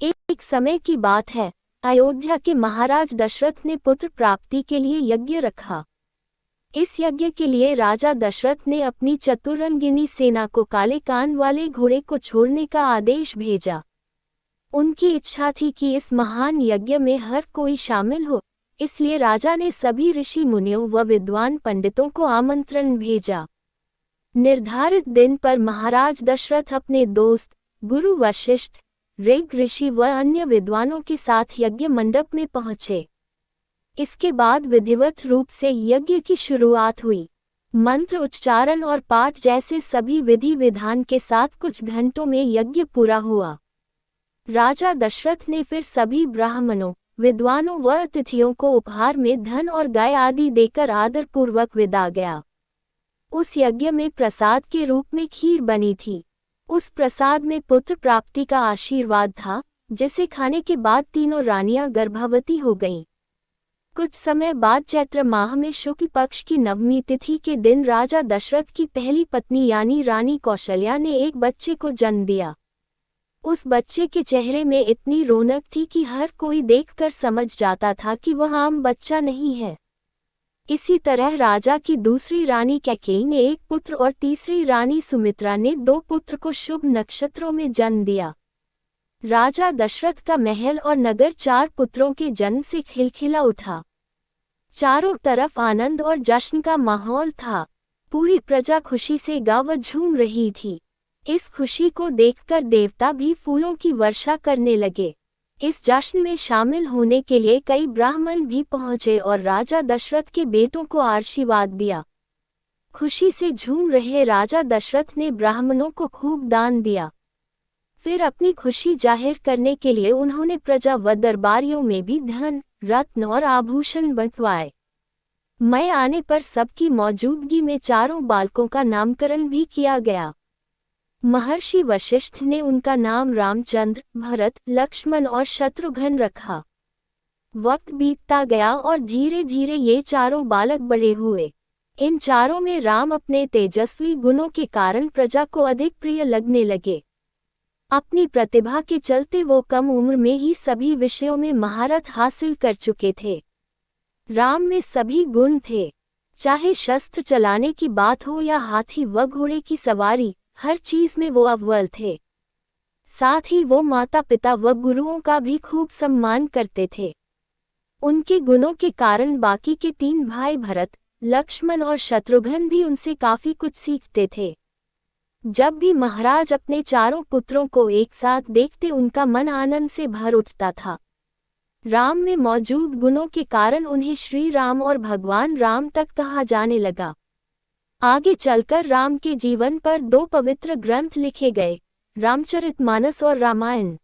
एक समय की बात है, अयोध्या के महाराज दशरथ ने पुत्र प्राप्ति के लिए यज्ञ रखा। इस यज्ञ के लिए राजा दशरथ ने अपनी चतुरंगिनी सेना को काले कान वाले घोड़े को छोड़ने का आदेश भेजा। उनकी इच्छा थी कि इस महान यज्ञ में हर कोई शामिल हो, इसलिए राजा ने सभी ऋषि मुनियों व विद्वान पंडितों को आमंत्रण भेजा। निर्धारित दिन पर महाराज दशरथ अपने दोस्त गुरु वशिष्ठ, ऋग ऋषि व अन्य विद्वानों के साथ यज्ञ मंडप में पहुंचे। इसके बाद विधिवत रूप से यज्ञ की शुरुआत हुई। मंत्र उच्चारण और पाठ जैसे सभी विधि विधान के साथ कुछ घंटों में यज्ञ पूरा हुआ। राजा दशरथ ने फिर सभी ब्राह्मणों, विद्वानों व अतिथियों को उपहार में धन और गाय आदि देकर आदरपूर्वक विदा गया। उस यज्ञ में प्रसाद के रूप में खीर बनी थी। उस प्रसाद में पुत्र प्राप्ति का आशीर्वाद था, जिसे खाने के बाद तीनों रानियां गर्भवती हो गईं। कुछ समय बाद चैत्र माह में शुक्ल पक्ष की नवमी तिथि के दिन राजा दशरथ की पहली पत्नी यानी रानी कौशल्या ने एक बच्चे को जन्म दिया। उस बच्चे के चेहरे में इतनी रौनक थी कि हर कोई देखकर समझ जाता था कि वह आम बच्चा नहीं है। इसी तरह राजा की दूसरी रानी कैकेयी ने एक पुत्र और तीसरी रानी सुमित्रा ने 2 पुत्र को शुभ नक्षत्रों में जन्म दिया। राजा दशरथ का महल और नगर 4 पुत्रों के जन्म से खिलखिला उठा। चारों तरफ आनंद और जश्न का माहौल था। पूरी प्रजा खुशी से गा व झूम रही थी। इस खुशी को देखकर देवता भी फूलों की वर्षा करने लगे। इस जश्न में शामिल होने के लिए कई ब्राह्मण भी पहुंचे और राजा दशरथ के बेटों को आशीर्वाद दिया। खुशी से झूम रहे राजा दशरथ ने ब्राह्मणों को खूब दान दिया। फिर अपनी खुशी जाहिर करने के लिए उन्होंने प्रजा व दरबारियों में भी धन, रत्न और आभूषण बंटवाए। मैं आने पर सबकी मौजूदगी में चारों बालकों का नामकरण भी किया गया। महर्षि वशिष्ठ ने उनका नाम रामचंद्र, भरत, लक्ष्मण और शत्रुघ्न रखा। वक्त बीतता गया और धीरे धीरे ये चारों बालक बड़े हुए। इन चारों में राम अपने तेजस्वी गुणों के कारण प्रजा को अधिक प्रिय लगने लगे। अपनी प्रतिभा के चलते वो कम उम्र में ही सभी विषयों में महारत हासिल कर चुके थे। राम में सभी गुण थे, चाहे शस्त्र चलाने की बात हो या हाथी व घोड़े की सवारी, हर चीज में वो अव्वल थे। साथ ही वो माता पिता व गुरुओं का भी खूब सम्मान करते थे। उनके गुणों के कारण बाकी के 3 भाई भरत, लक्ष्मण और शत्रुघ्न भी उनसे काफी कुछ सीखते थे। जब भी महाराज अपने चारों पुत्रों को एक साथ देखते उनका मन आनंद से भर उठता था। राम में मौजूद गुणों के कारण उन्हें श्री राम और भगवान राम तक कहा जाने लगा। आगे चलकर राम के जीवन पर 2 पवित्र ग्रंथ लिखे गए, रामचरितमानस और रामायण।